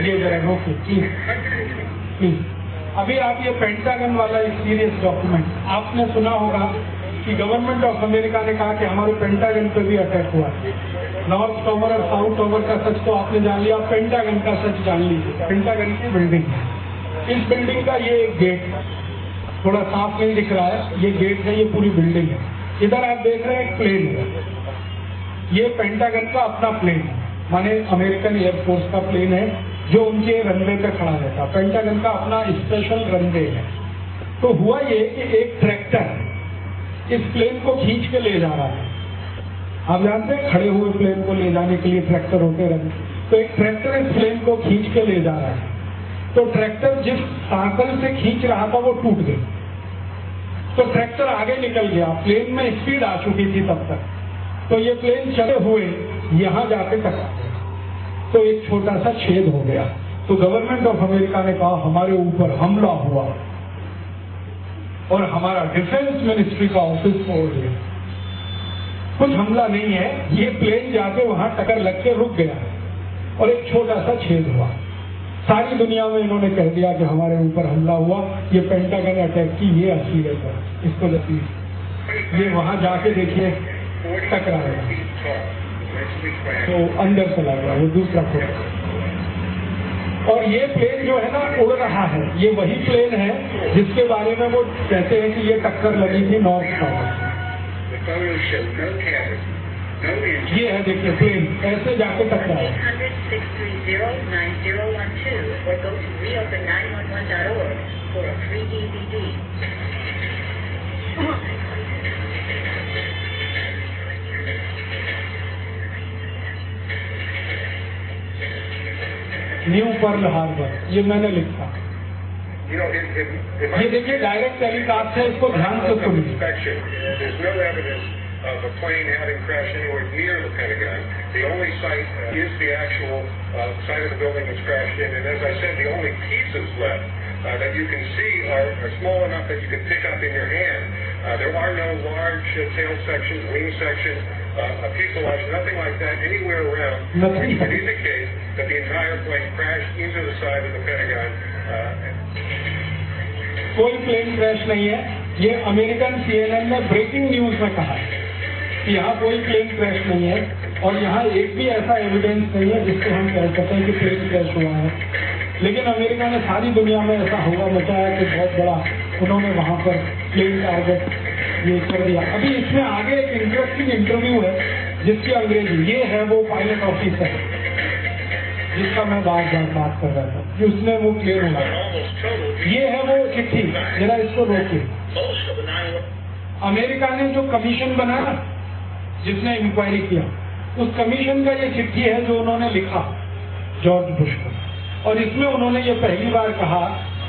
ये जरा रोके प्लीज। अभी आप ये पेंटागन वाला एक सीरियस डॉक्यूमेंट आपने सुना होगा कि गवर्नमेंट ऑफ अमेरिका ने कहा कि हमारे पेंटागन पे भी अटैक हुआ। नॉर्थ टावर और साउथ टावर का सच तो आपने जान लिया, पेंटागन का सच जान लीजिए। पेंटागन की बिल्डिंग है, इस बिल्डिंग का ये एक गेट थोड़ा साफ नहीं दिख रहा है, ये गेट है, ये पूरी बिल्डिंग है। इधर आप देख रहे हैं एक प्लेन है, ये पेंटागन का अपना प्लेन है, माने अमेरिकन एयरफोर्स का प्लेन है जो उनके रनवे पे खड़ा रहता। पेंटागन का अपना स्पेशल रनवे है। तो हुआ ये कि एक ट्रैक्टर इस प्लेन को खींच के ले जा रहा है। आप जानते हैं खड़े हुए प्लेन को ले जाने के लिए ट्रैक्टर होते रहते, तो एक ट्रैक्टर इस प्लेन को खींच के ले जा रहा है। तो ट्रैक्टर जिस साइकिल से खींच रहा था वो टूट गई, तो ट्रैक्टर आगे निकल गया। प्लेन में स्पीड आ चुकी थी तब तक, तो ये प्लेन चले हुए यहां जाके टकरा गया, तो एक छोटा सा छेद हो गया। तो गवर्नमेंट ऑफ अमेरिका ने कहा हमारे ऊपर हमला हुआ और हमारा डिफेंस मिनिस्ट्री का ऑफिस तोड़ दिया। कुछ हमला नहीं है, ये प्लेन जाके वहां टक्कर लग के रुक गया और एक छोटा सा छेद हुआ। सारी दुनिया में इन्होंने कह दिया कि हमारे ऊपर हमला हुआ, ये पेंटागन अटैक की ये असलियत है, इसको देखिए। ये वहां जाके देखिए टकरा गया, तो अंदर चला गया वो दूसरा प्लेन। और ये प्लेन जो है ना उड़ रहा है, ये वही प्लेन है जिसके बारे में वो कहते हैं कि ये टक्कर लगी थी नॉर्थ टावर। ये है देखिए प्लेन ऐसे जाके टकराया। न्यू पर्ल हार्बर, ये मैंने लिखा। ये देखिए डायरेक्ट टेलीकास्ट है, इसको ध्यान से सुनिए। Of a plane having crashed anywhere near the Pentagon. The only site is the actual site of the building that's crashed in, and as I said, the only pieces left that you can see are small enough that you can pick up in your hand. There are no large tail sections, wing sections, fuselage, nothing like that anywhere around, which would indicate that the entire plane crashed into the side of the Pentagon. कोई plane crash नहीं है, ये American CNN ने breaking news में कहा है कि यहाँ कोई प्लेन क्रैश नहीं है, और यहाँ एक भी ऐसा एविडेंस नहीं है जिससे हम कह सकते हैं कि प्लेन क्रैश हुआ है। लेकिन अमेरिका ने सारी दुनिया में ऐसा हुआ मचाया कि बहुत बड़ा उन्होंने वहां पर प्लेन टारगेट ये कर दिया। अभी इसमें आगे एक इंटरेस्टिंग इंटरव्यू है जिसकी अंग्रेजी, ये है वो पायलट ऑफिसर जिसका मैं बार बात कर रहा था कि उसने वो प्लेन उड़ाया। ये है वो चिट्ठी, जरा इसको रोकिए। अमेरिका ने जो कमीशन बनाया जिसने इंक्वायरी किया, उस कमीशन का ये चिट्ठी है जो उन्होंने लिखा जॉर्ज बुश को, और इसमें उन्होंने ये पहली बार कहा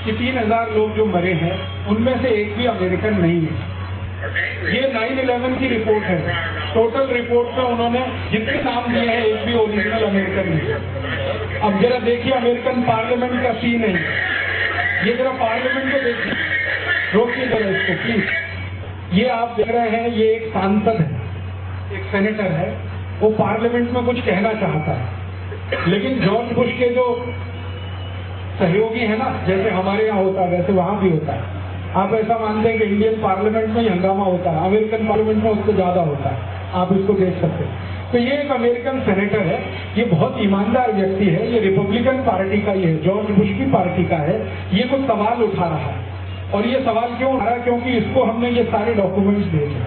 कि 3000 लोग जो मरे हैं उनमें से एक भी अमेरिकन नहीं है। ये 9/11 की रिपोर्ट है, टोटल रिपोर्ट में उन्होंने जितने नाम दिए हैं एक भी ओरिजिनल अमेरिकन नहीं। अब जरा देखिए अमेरिकन पार्लियामेंट का सीन है, ये जरा पार्लियामेंट को देखिए, रोकिए जरा इसको प्लीज। ये आप देख रहे हैं, ये एक सांसद है, एक सेनेटर है, वो पार्लियामेंट में कुछ कहना चाहता है, लेकिन जॉर्ज बुश के जो सहयोगी है ना, जैसे हमारे यहाँ होता है वैसे वहां भी होता है। आप ऐसा मानते हैं कि इंडियन पार्लियामेंट में ही हंगामा होता है, अमेरिकन पार्लियामेंट में उससे ज्यादा होता है, आप इसको देख सकते हैं। तो ये एक अमेरिकन सेनेटर है, ये बहुत ईमानदार व्यक्ति है, ये रिपब्लिकन पार्टी का, ये जॉर्ज बुश की पार्टी का है। ये कुछ सवाल उठा रहा है, और ये सवाल क्यों उठा रहा है, क्योंकि इसको हमने ये सारे डॉक्यूमेंट्स भेजे,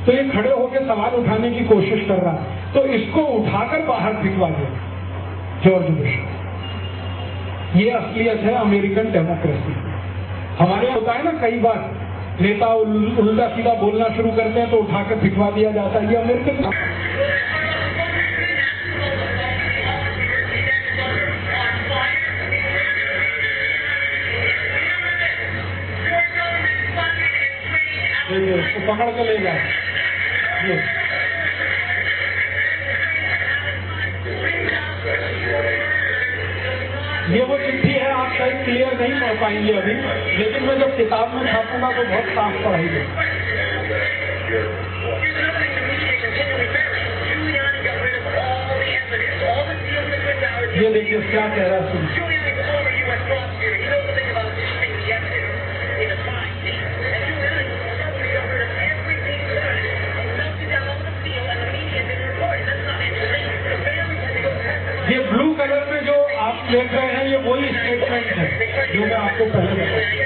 तो ये खड़े होकर सवाल उठाने की कोशिश कर रहा है, तो इसको उठाकर बाहर फिकवा दिया जॉर्ज बुश। ये असलियत है अमेरिकन डेमोक्रेसी। हमारे यहाँ होता है ना, कई बार नेता उल्टा सीधा बोलना शुरू करते हैं तो उठाकर फिकवा दिया जाता है, ये अमेरिकन। उसको पकड़ के ले जाए। ये वो चिट्ठी है, आप शायद क्लियर नहीं पढ़ पाएंगे अभी, लेकिन मैं जब किताब में छापूंगा तो बहुत साफ पढ़ाई ये देखिए क्या कह रहा है। ये ब्लू कलर में जो आप देख रहे हैं ये वही स्टेटमेंट है जो मैं आपको पहले बताया।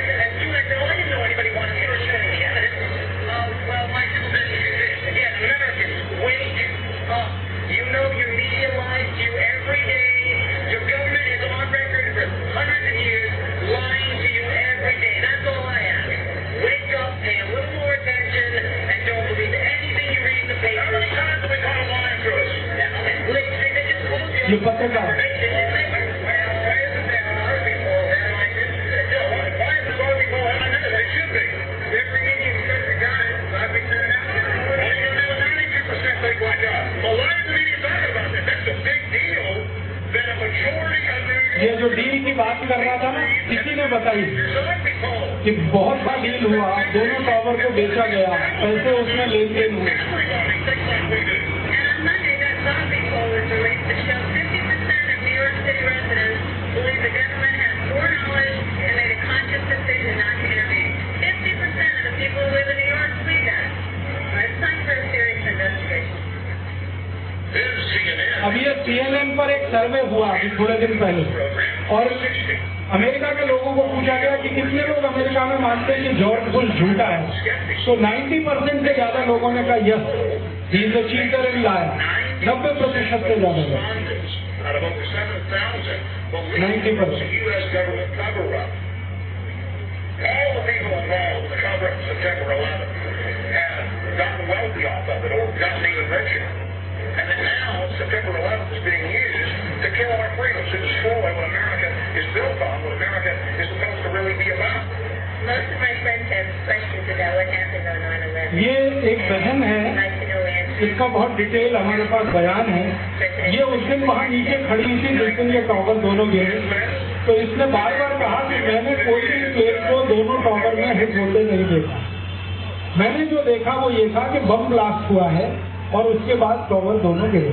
ये पत्रकार ये जो डील की बात कर रहा था ना, किसी ने बताई कि बहुत बड़ा डील हुआ, दोनों टावर को बेचा गया, पैसे उसमें लेन देन हुए। अभी ये CNN पर एक सर्वे हुआ अभी थोड़े दिन पहले, और अमेरिका के लोगों को पूछा गया कि कितने लोग अमेरिका में मानते हैं कि जॉर्ज बुश झूठा है, तो 90% से ज्यादा लोगों ने कहा yes, he is a cheater and liar. 90% से ज्यादा लोग, 90%। All the people involved in the cover-up of September 11 have gotten wealthy off of it or gotten even richer. And then now September 11th is being used to kill our freedoms, to destroy what America is built on, what America is supposed to really be about. Most of my friends have questions about what happened on 9/11. ये एक बहन है, इसका बहुत detail हमारे पास बयान है। ये उस दिन वहाँ नीचे खड़ी थी जिस दिन ये टॉवर दोनों गिरे, तो इसने बार बार कहा कि मैंने कोई भी प्लेन को दोनों टॉवर में हिट होते नहीं देखा। मैंने जो देखा वो ये था कि बम ब्लास्ट हुआ है और उसके बाद टॉवर दोनों गिरे।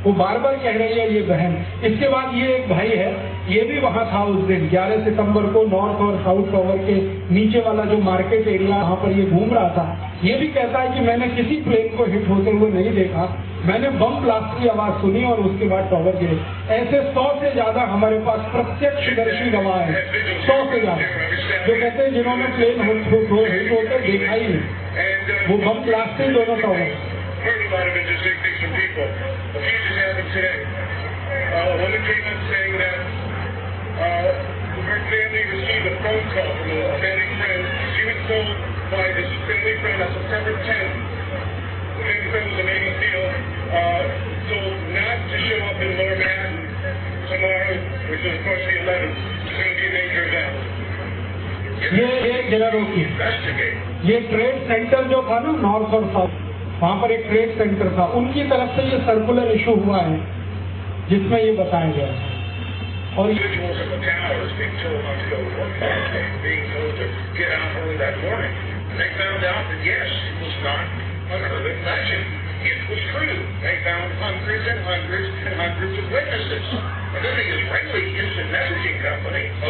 वो बार बार कह रही है ये बहन। इसके बाद ये एक भाई है, ये भी वहाँ था उस दिन 11 सितंबर को, नॉर्थ और साउथ टॉवर के नीचे वाला जो मार्केट एरिया वहाँ पर ये घूम रहा था। ये भी कहता है कि मैंने किसी प्लेन को हिट होते हुए नहीं देखा, मैंने बम ब्लास्ट की आवाज सुनी और उसके बाद टॉवर गिरे। ऐसे 100 से ज्यादा हमारे पास प्रत्यक्षदर्शी गवाह है, 100 से ज्यादा, जो कहते हैं जिन्होंने प्लेन हिट होते देखा ही नहीं, वो बम ब्लास्ट ही दोनों tower. Heard a lot of interesting things from people. A few just happened today. A woman came in saying that her family received a phone call from a family friend. She was told by this family friend on September 10th. The family friend was a Navy SEAL, told not to show up in Lower Manhattan tomorrow, which is of course the 11th. It's going to be a major event. ये जरा रोकिए, ये trade centre जो था ना north और south, वहाँ पर एक ट्रेड सेंटर था, उनकी तरफ से ये सर्कुलर इशू हुआ है जिसमें ये बताया गया है। और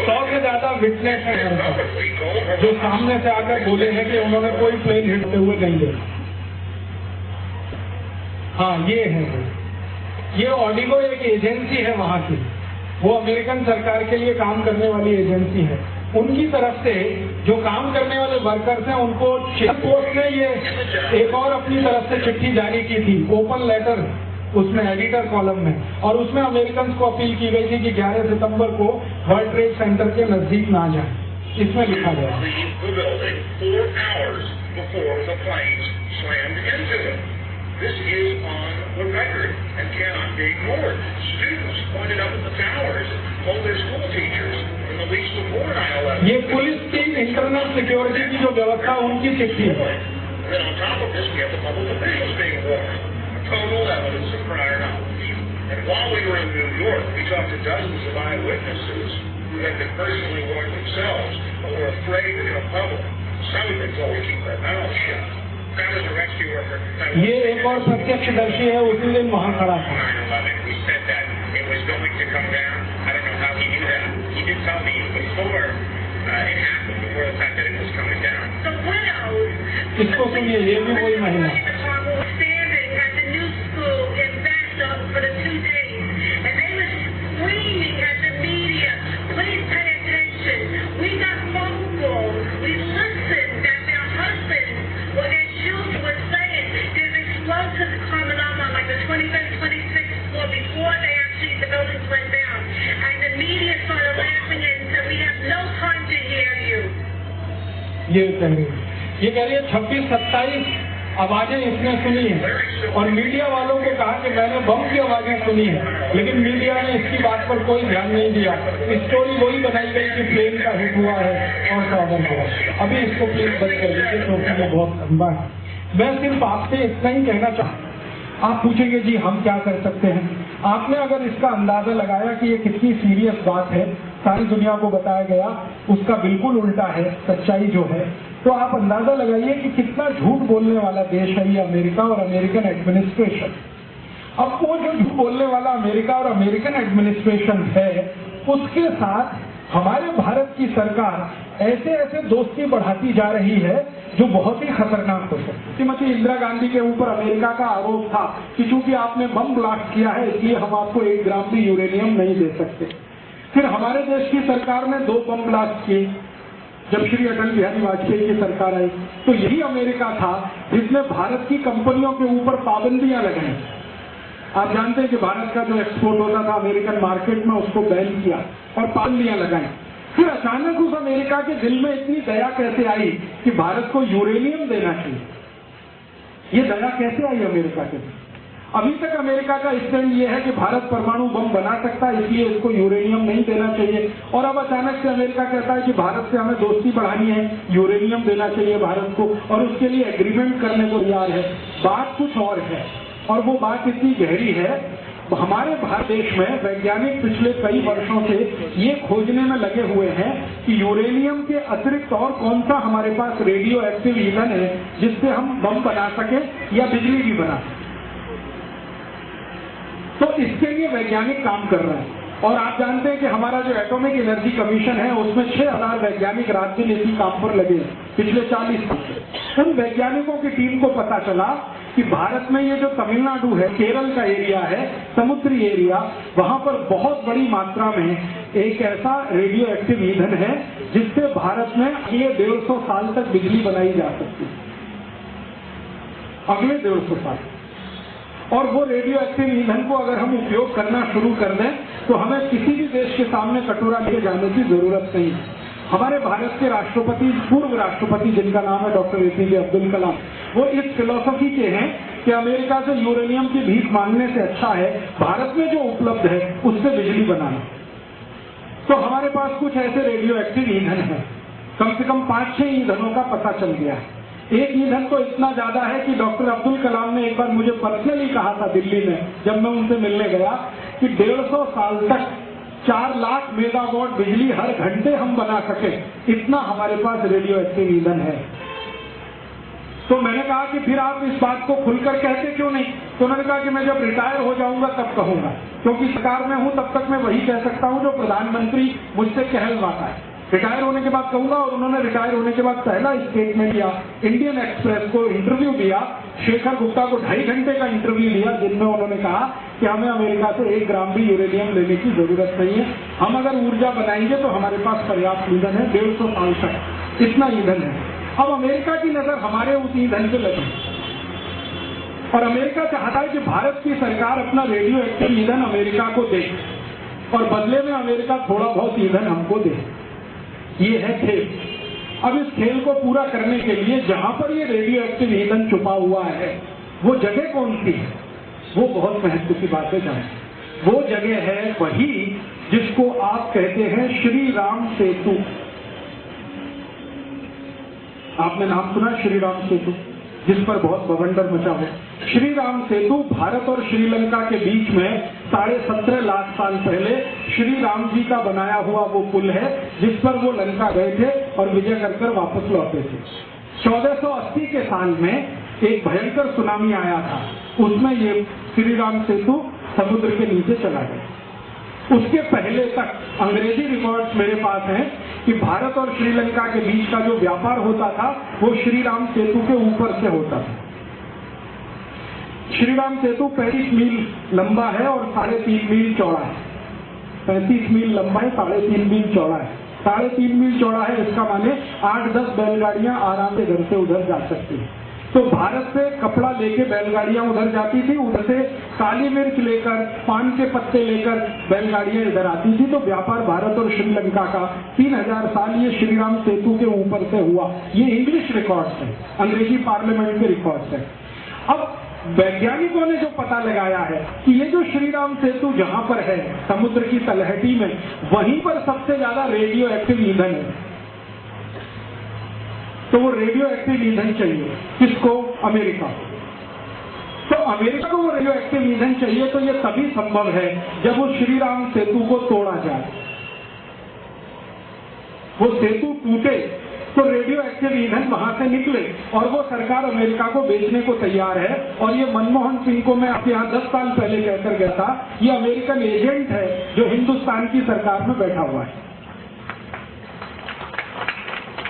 सौ से ज्यादा विटनेस है जो सामने से आकर बोले हैं कि उन्होंने कोई प्लेन हिटते हुए नहीं देखा। हाँ, ये है, ये ऑडिगो एक एजेंसी है वहाँ की, वो अमेरिकन सरकार के लिए काम करने वाली एजेंसी है। उनकी तरफ से जो काम करने वाले वर्कर्स हैं उनको पोस्ट ने ये एक और अपनी तरफ से चिट्ठी जारी की थी, ओपन लेटर, उसमें एडिटर कॉलम में, और उसमें अमेरिकन को अपील की गई थी कि 11 सितंबर को वर्ल्ड ट्रेड सेंटर के नजदीक ना जाए। इसमें लिखा गया This is on the record and cannot be ignored. Students pointed up at the towers, told their school teachers in the weeks before 9/11. ये पुलिस की इंटरनल सिक्योरिटी की जो व्यवस्था उनकी चिट्ठी है। Then on top of this, we have the public officials being warned. Total evidence of prior knowledge. And while we were in New York, we talked to dozens of eyewitnesses who had been personally warned themselves, but were afraid to come public. Some have been told to keep their mouths shut. I was a rescue worker. ये एक और प्रत्यक्षदर्शी है, उसी दिन वहाँ खड़ा था। 9/11, we said that it was going to come down. I don't know how he knew that. He did tell me before it happened, before the fact that it was coming down. The widows. इसको सुनिए, ये भी वही महिला। Standing at the new school in Backup for the 2 days, and they were screaming at the media, please pay attention. We got phone calls. We listened that their husbands or their children were saying there's explosives coming on like the 23rd, 26th floor before the buildings went down. And the media started laughing and said, we have no time to hear you. ये कह रही है 26-27 आवाजें इसने सुनी है, और media वालों को कहा कि मैंने बम की आवाजें सुनी है, लेकिन मीडिया ने इसकी बात पर कोई ध्यान नहीं दिया। स्टोरी वही बनाई गई कि प्लेन का हिट हुआ है और टॉवर हुआ। अभी इसको प्लीज बंद कर दीजिए क्योंकि ये बहुत लंबा है। मैं सिर्फ आपसे इतना ही कहना चाहता हूँ। आप पूछेंगे जी हम क्या कर सकते हैं। आपने अगर इसका अंदाजा लगाया कि ये कितनी सीरियस बात है, सारी दुनिया को बताया गया, उसका बिल्कुल उल्टा है सच्चाई जो है, तो आप अंदाजा लगाइए कि कितना झूठ बोलने वाला देश है ये अमेरिका और अमेरिकन एडमिनिस्ट्रेशन। अब वो जो झूठ बोलने वाला अमेरिका और अमेरिकन एडमिनिस्ट्रेशन है, उसके साथ हमारे भारत की सरकार ऐसे ऐसे दोस्ती बढ़ाती जा रही है जो बहुत ही खतरनाक हो सकती है। श्रीमती इंदिरा गांधी के ऊपर अमेरिका का आरोप था कि चूंकि आपने बम ब्लास्ट किया है इसलिए हम आपको 1 ग्राम भी यूरेनियम नहीं दे सकते। फिर हमारे देश की सरकार ने 2 बम ब्लास्ट किए जब श्री अटल बिहारी वाजपेयी की सरकार आई, तो यही अमेरिका था जिसने भारत की कंपनियों के ऊपर पाबंदियां लगाई। आप जानते हैं कि भारत का जो एक्सपोर्ट होता था अमेरिकन मार्केट में, उसको बैन किया और पाबंदियां लगाई। फिर अचानक उस अमेरिका के दिल में इतनी दया कैसे आई कि भारत को यूरेनियम देना चाहिए? ये दया कैसे आई अमेरिका के दिल? अभी तक अमेरिका का स्टैंड ये है कि भारत परमाणु बम बना सकता है इसलिए इसको यूरेनियम नहीं देना चाहिए, और अब अचानक से अमेरिका कहता है कि भारत से हमें दोस्ती बढ़ानी है, यूरेनियम देना चाहिए भारत को, और उसके लिए एग्रीमेंट करने को तैयार है। बात कुछ और है, और वो बात इतनी गहरी है। हमारे भारत देश में वैज्ञानिक पिछले कई वर्षों से ये खोजने में लगे हुए हैं कि यूरेनियम के अतिरिक्त और कौन सा हमारे पास रेडियो एक्टिव ईंधन है जिससे हम बम बना सके या बिजली भी बना सके। तो इसके लिए वैज्ञानिक काम कर रहे हैं, और आप जानते हैं कि हमारा जो एटॉमिक एनर्जी कमीशन है उसमें 6000 वैज्ञानिक रात दिन इसी काम पर लगे पिछले 40 साल से। उन वैज्ञानिकों की टीम को पता चला कि भारत में ये जो तमिलनाडु है, केरल का एरिया है, समुद्री एरिया, वहां पर बहुत बड़ी मात्रा में एक ऐसा रेडियो एक्टिव ईंधन है जिससे भारत में अगले 150 साल तक बिजली बनाई जा सकती है, अगले 150 साल। और वो रेडियो एक्टिव ईंधन को अगर हम उपयोग करना शुरू कर दें तो हमें किसी भी देश के सामने कटोरा लेके जाने की जरूरत नहीं है। हमारे भारत के राष्ट्रपति, पूर्व राष्ट्रपति जिनका नाम है डॉक्टर APJ अब्दुल कलाम, वो इस फिलॉसफी के हैं कि अमेरिका से यूरेनियम की भीख मांगने से अच्छा है भारत में जो उपलब्ध है उससे बिजली बनाना। तो हमारे पास कुछ ऐसे रेडियो एक्टिव ईंधन है, कम से कम 5-6 ईंधनों का पता चल गया है। एक ईंधन तो इतना ज्यादा है कि डॉक्टर अब्दुल कलाम ने एक बार मुझे पर्सनली कहा था दिल्ली में जब मैं उनसे मिलने गया कि 150 साल तक 4 लाख मेगावाट बिजली हर घंटे हम बना सके, इतना हमारे पास रेडियो एक्टिव ईंधन है। तो मैंने कहा कि फिर आप इस बात को खुलकर कहते क्यों नहीं? तो उन्होंने कहा कि मैं जब रिटायर हो जाऊंगा तब कहूंगा, क्योंकि सरकार में हूं तब तक मैं वही कह सकता हूं जो प्रधानमंत्री मुझसे कहलवाता है। रिटायर होने के बाद कहूंगा, और उन्होंने रिटायर होने के बाद पहला स्टेटमेंट दिया, इंडियन एक्सप्रेस को इंटरव्यू दिया, शेखर गुप्ता को 2.5 घंटे का इंटरव्यू दिया, जिनमें उन्होंने कहा कि हमें अमेरिका से 1 ग्राम भी यूरेनियम लेने की जरूरत नहीं है, हम अगर ऊर्जा बनाएंगे तो हमारे पास पर्याप्त ईंधन है 150 साल तक, इतना ईंधन है। अब अमेरिका की नजर हमारे उस ईंधन पे लगी, और अमेरिका चाहता है कि भारत की सरकार अपना रेडियो एक्टिव ईंधन अमेरिका को दे, और बदले में अमेरिका थोड़ा बहुत ईंधन हमको दे। ये है खेल। अब इस खेल को पूरा करने के लिए जहां पर ये रेडियो एक्टिव ईंधन छुपा हुआ है वो जगह कौन सी है? वो बहुत महत्व की बात है जाने। वो जगह है वही जिसको आप कहते हैं श्री राम सेतु। आपने नाम सुना श्री राम सेतु, जिस पर बहुत बवंडर मचा है। श्री राम सेतु भारत और श्रीलंका के बीच में 17.5 लाख साल पहले श्री राम जी का बनाया हुआ वो पुल है जिस पर वो लंका गए थे और विजय कर वापस लौटे थे। 1480 के साल में एक भयंकर सुनामी आया था, उसमें ये श्री राम सेतु समुद्र के नीचे चला गया। उसके पहले तक अंग्रेजी रिकॉर्ड्स मेरे पास हैं कि भारत और श्रीलंका के बीच का जो व्यापार होता था वो श्री राम सेतु के ऊपर से होता था। श्री राम सेतु 35 मील लंबा है और 3.5 मील चौड़ा है। 35 मील लंबा है, 3.5 मील चौड़ा है। 3.5 मील चौड़ा है, इसका माने 8-10 बैलगाड़ियां आराम से इधर से उधर जा सकती है। तो भारत से कपड़ा लेके बैलगाड़ियां उधर जाती थी, उधर से काली मिर्च लेकर, पान के पत्ते लेकर बैलगाड़ियां इधर आती थी। तो व्यापार भारत और श्रीलंका का 3000 साल ये श्रीराम सेतु के ऊपर से हुआ। ये इंग्लिश रिकॉर्ड्स है, अंग्रेजी पार्लियामेंट के रिकॉर्ड्स है। अब वैज्ञानिकों ने जो पता लगाया है कि ये जो श्रीराम सेतु जहां पर है समुद्र की तलहटी में, वहीं पर सबसे ज्यादा रेडियो एक्टिव ईंधन है। तो वो रेडियो एक्टिव ईंधन चाहिए किसको? अमेरिका। तो अमेरिका को वो रेडियो एक्टिव ईंधन चाहिए, तो ये तभी संभव है जब वो श्रीराम सेतु को तोड़ा जाए। वो सेतु टूटे तो रेडियो एक्टिव ईंधन वहां से निकले और वो सरकार अमेरिका को बेचने को तैयार है। और ये मनमोहन सिंह को मैं आपके यहाँ 10 साल पहले कहकर गया था, ये अमेरिकन एजेंट है जो हिंदुस्तान की सरकार में बैठा हुआ है।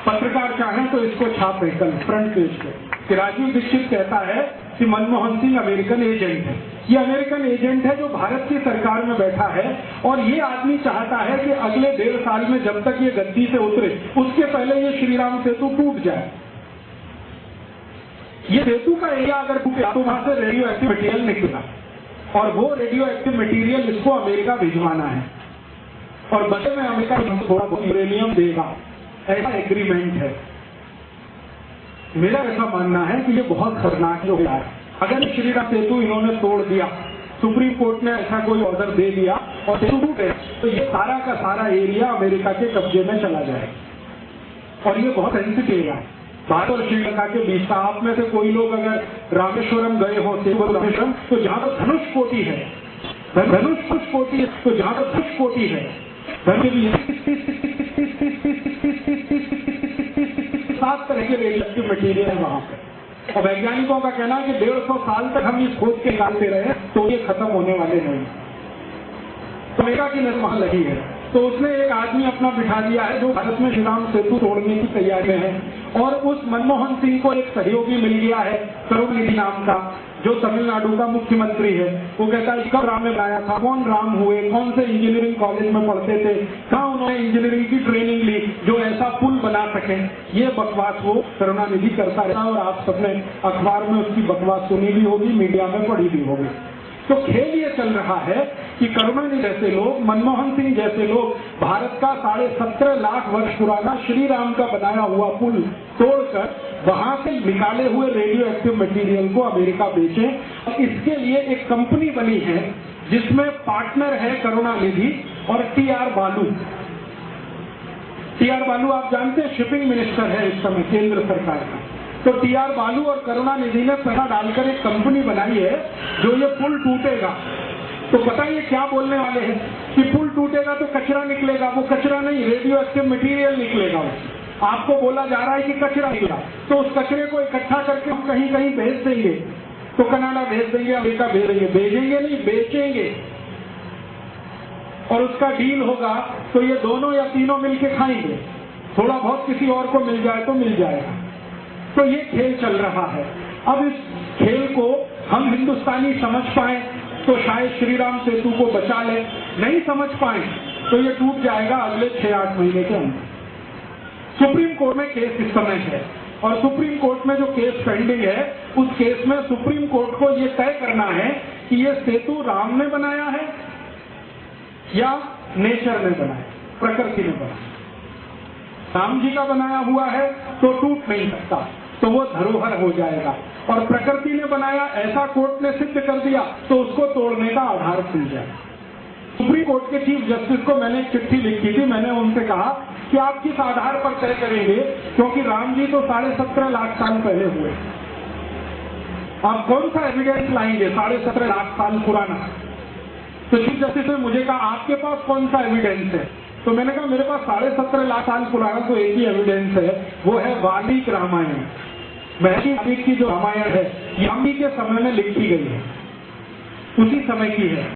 पत्रकार चाहें तो इसको छापे कल फ्रंट पेज पे कि राजीव दीक्षित कहता है कि मनमोहन सिंह अमेरिकन एजेंट है। ये अमेरिकन एजेंट है जो भारत की सरकार में बैठा है और ये आदमी चाहता है कि अगले 1.5 साल में जब तक ये गद्दी से उतरे उसके पहले ये श्रीराम सेतु टूट जाए। ये सेतु का एरिया अगर टूटे तो वहां से रेडियो एक्टिव मटेरियल निकलेगा और वो रेडियो एक्टिव मटेरियल इसको अमेरिका भिजवाना है और बदले में अमेरिका थोड़ा बहुत यूरेनियम देगा, ऐसा एग्रीमेंट है। मेरा ऐसा मानना है कि ये बहुत खतरनाक हो गया है। अगर श्रीराम सेतु इन्होंने तोड़ दिया, सुप्रीम कोर्ट ने ऐसा कोई ऑर्डर दे दिया और सेतु टूटे, तो ये सारा का सारा एरिया अमेरिका के कब्जे में चला जाएगा और ये बहुत सेंसिटिव है भारत और श्रीलंका के बीच का। आप में से कोई लोग अगर रामेश्वरम गए हो, रामेश्वरम, तो जहां पर धनुष कोटी है, धनुष कोटी, तो जहां पर धनुष कोटी है, 7 तरह के रेडियो एक्टिव मटेरियल है वहां पे। और वैज्ञानिकों का कहना है कि 150 साल तक हम इस खोज के निकालते रहे तो ये खत्म होने वाले नहीं। तो अमेरिका की नजर वहां लगी है, तो उसने एक आदमी अपना बिठा दिया है जो भारत में श्रीराम सेतु तोड़ने की तैयारी में है। और उस मनमोहन सिंह को एक सहयोगी मिल गया है करुणानिधि नाम का, जो तमिलनाडु का मुख्यमंत्री है। वो कहता है कब राम ने बनाया था, कौन राम हुए, कौन से इंजीनियरिंग कॉलेज में पढ़ते थे, कहाँ उन्होंने इंजीनियरिंग की ट्रेनिंग ली जो ऐसा पुल बना सके। ये बकवास वो करुणानिधि करता रहा और आप सबने अखबार में उसकी बकवास सुनी भी होगी, मीडिया में पढ़ी भी होगी। तो खेल ये चल रहा है कि करुणानिधि जैसे लोग, मनमोहन सिंह जैसे लोग भारत का 17.5 लाख वर्ष पुराना श्री राम का बनाया हुआ पुल तोड़कर वहां से निकाले हुए रेडियो एक्टिव मटेरियल को अमेरिका बेचें। और इसके लिए एक कंपनी बनी है जिसमें पार्टनर है करुणानिधि और टी.आर. बालू। टी.आर. बालू आप जानते हैं शिपिंग मिनिस्टर है इस समय केंद्र सरकार का। तो टी.आर. बालू और करुणानिधि ने पैसा डालकर एक कंपनी बनाई है जो ये पुल टूटेगा तो पता ये क्या बोलने वाले हैं कि पुल टूटेगा तो कचरा निकलेगा। वो कचरा नहीं, रेडियो एक्टिव मटेरियल निकलेगा। आपको बोला जा रहा है कि कचरा निकला, तो उस कचरे को इकट्ठा करके हम कहीं कहीं भेज देंगे, तो कनाडा भेज देंगे, अमेरिका भेज देंगे, भेजेंगे नहीं बेचेंगे। और उसका डील होगा तो ये दोनों या तीनों मिलके खाएंगे, थोड़ा बहुत किसी और को मिल जाए तो मिल जाएगा। तो ये खेल चल रहा है। अब इस खेल को हम हिंदुस्तानी समझ पाए तो शायद श्रीराम सेतु को बचा ले, नहीं समझ पाए तो ये टूट जाएगा अगले 6-8 महीने के अंदर। सुप्रीम कोर्ट में केस इस समय है और सुप्रीम कोर्ट में जो केस पेंडिंग है उस केस में सुप्रीम कोर्ट को ये तय करना है कि ये सेतु राम ने बनाया है या नेचर ने बनाया, प्रकृति ने बनाया। राम जी का बनाया हुआ है तो टूट नहीं सकता, तो वो धरोहर हो जाएगा। और प्रकृति ने बनाया ऐसा कोर्ट ने सिद्ध कर दिया तो उसको तोड़ने का आधार खुल जाएगा। सुप्रीम कोर्ट के चीफ जस्टिस को मैंने एक चिट्ठी लिखी थी। मैंने उनसे कहा कि आप किस आधार पर तय करेंगे, क्योंकि राम जी तो 17.5 लाख साल पहले हुए, आप कौन सा एविडेंस लाएंगे 17.5 लाख साल पुराना। तो चीफ जस्टिस ने मुझे कहा आपके पास कौन सा एविडेंस है? तो मैंने कहा मेरे पास 17.5 लाख साल पुराना तो एक ही एविडेंस है, वो है वाल्मीकि रामायण। महर्षि वाल्मीकि की जो रामायण है वाल्मीकि के समय में लिखी गई है, उसी समय की है।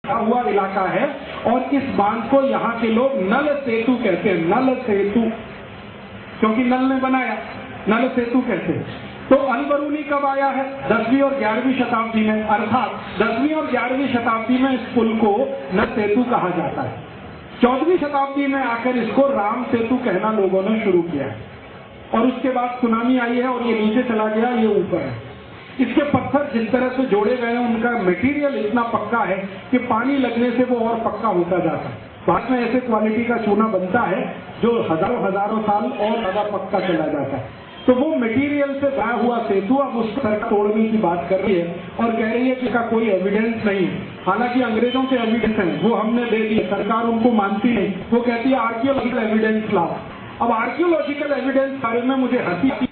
हुआ इलाका है और इस बांध को यहाँ के लोग नल सेतु कहते हैं, नल सेतु, क्योंकि नल ने बनाया, नल सेतु कहते हैं। तो अलबरूनी कब आया है? 10वीं और 11वीं शताब्दी में, अर्थात 10वीं और 11वीं शताब्दी में इस पुल को नल सेतु कहा जाता है। 14वीं शताब्दी में आकर इसको राम सेतु कहना लोगों ने शुरू किया है और उसके बाद सुनामी आई है और ये नीचे चला गया, ये ऊपर है। इसके पत्थर जिस तरह से जोड़े गए हैं, उनका मटेरियल इतना पक्का है कि पानी लगने से वो और पक्का होता जाता है। बाद में ऐसे क्वालिटी का चूना बनता है जो हजारों साल और ज्यादा पक्का चला जाता है। तो वो मटेरियल से बना हुआ सेतु अब उस तरह तोड़ने की बात कर रही है और कह रही है कि इसका कोई एविडेंस नहीं है। हालांकि अंग्रेजों के एविडेंस हैं, वो हमने दे दिए, सरकार उनको मानती नहीं, वो कहती है आर्कियोलॉजिकल एविडेंस लाओ। अब आर्कियोलॉजिकल एविडेंस बारे में मुझे हंसी